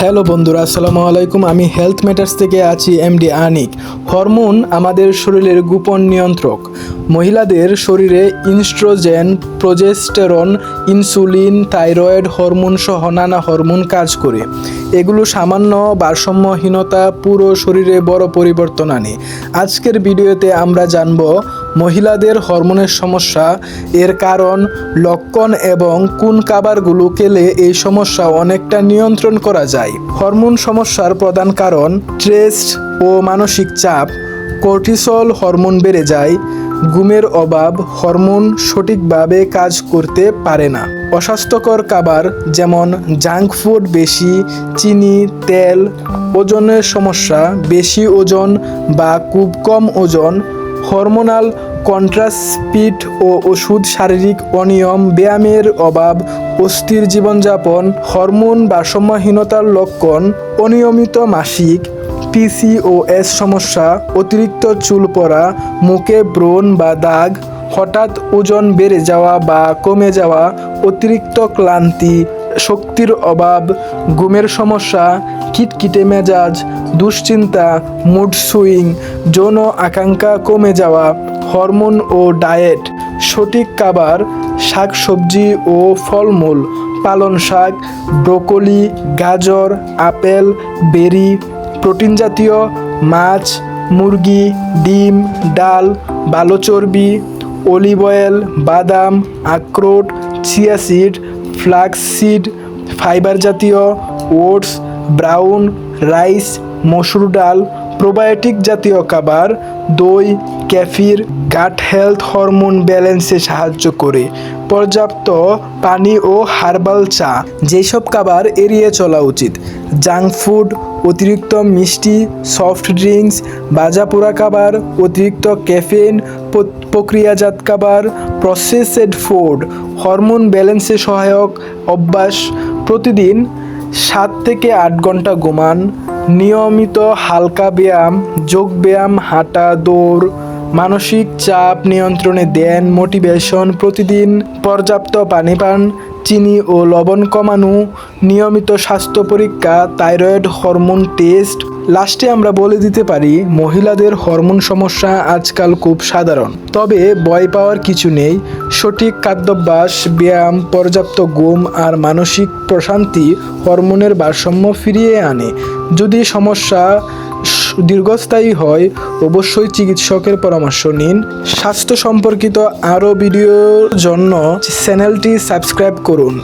Hello বন্ধুরা, আসসালামু আলাইকুম। আমি হেলথ ম্যাটার্স থেকে আছি এমডি আনিক। হরমোন আমাদের শরীরের গোপন নিয়ন্ত্রক। মহিলাদের শরীরে ইনস্ট্রোজেন, প্রোজেস্টেরন, ইনসুলিন, থাইরয়েড হরমোন সহ নানা হরমোন কাজ করে। এগুলো সামান্য ভারসাম্যহীনতা পুরো শরীরে বড় পরিবর্তন আনে। আজকের ভিডিওতে আমরা জানব মহিলাদের হরমোনের সমস্যা, এর কারণ, লক্ষণ এবং কোন খাবারগুলো খেলে এই সমস্যা অনেকটা নিয়ন্ত্রণ করা যায়। হরমোন সমস্যার প্রধান কারণ স্ট্রেস ও মানসিক চাপ, কর্টিসল হরমোন বেড়ে যায়, ঘুমের অভাব, হরমোন সঠিকভাবে কাজ করতে পারে না, অস্বাস্থ্যকর খাবার যেমন জাঙ্ক ফুড, বেশি চিনি, তেল, ওজনের সমস্যা, বেশি ওজন বা খুব কম ওজন, হরমোনাল কন্ট্রাসেপ্টিভ ও ওষুধ, শারীরিক অনিয়ম, ব্যায়ামের অভাব, অস্থির জীবনযাপন। হরমোন ভারসাম্যহীনতার লক্ষণ: অনিয়মিত মাসিক, পিসিওএস সমস্যা, অতিরিক্ত চুল পড়া, মুখে ব্রণ বা দাগ, হঠাৎ ওজন বেড়ে যাওয়া বা কমে যাওয়া, অতিরিক্ত ক্লান্তি, শক্তির অভাব, ঘুমের সমস্যা, খিটখিটে মেজাজ, দুশ্চিন্তা, মুড সুইং, যৌন আকাঙ্ক্ষা কমে যাওয়া। হরমোন ও ডায়েট: সঠিক খাবার, শাকসবজি ও ফলমূল, পালং শাক, ব্রোকলি, গাজর, আপেল, বেরি, প্রোটিন জাতীয় মাছ, মুরগি, ডিম, ডাল, ভালো চর্বি, অলিভ অয়েল, বাদাম, আখরোট, chia seed, flax seed, fibre জাতীয়, ওটস, ব্রাউন রাইস, মসুর ডাল, প্রোবায়োটিক জাতীয় খাবার, দই, কেফির। গাট হেলথ: হরমোন ব্যালেন্সে সাহায্য করে। পর্যাপ্ত পানি ও হার্বাল চা। যেসব খাবার এড়িয়ে চলা উচিত: জাঙ্ক ফুড, অতিরিক্ত মিষ্টি, সফট ড্রিঙ্কস, ভাজা পোড়া খাবার, অতিরিক্ত ক্যাফেইন, প্রক্রিয়াজাত খাবার, প্রসেসড ফুড। হরমোন ব্যালেন্সে সহায়ক অভ্যাস: প্রতিদিন 7 থেকে 8 ঘন্টা ঘুমান, নিয়মিত হালকা ব্যায়াম, যোগ ব্যায়াম, হাঁটা, দৌড়। মানসিক চাপ নিয়ন্ত্রণে ধ্যান, মোটিভেশন। প্রতিদিন পর্যাপ্ত পানি পান, চিনি ও লবণ কমানো, নিয়মিত স্বাস্থ্য পরীক্ষা, থাইরয়েড হরমোন টেস্ট। লাস্টে আমরা বলে দিতে পারি, মহিলাদের হরমোন সমস্যা আজকাল খুব সাধারণ, তবে ভয় পাওয়ার কিছু নেই। সঠিক খাদ্যাভ্যাস, ব্যায়াম, পর্যাপ্ত ঘুম আর মানসিক প্রশান্তি হরমোনের ভারসাম্য ফিরিয়ে আনে। যদি সমস্যা দীর্ঘস্থায়ী হয়, অবশ্যই চিকিৎসকের পরামর্শ নিন। স্বাস্থ্য সম্পর্কিত আরও ভিডিওর জন্য চ্যানেলটি সাবস্ক্রাইব করুন।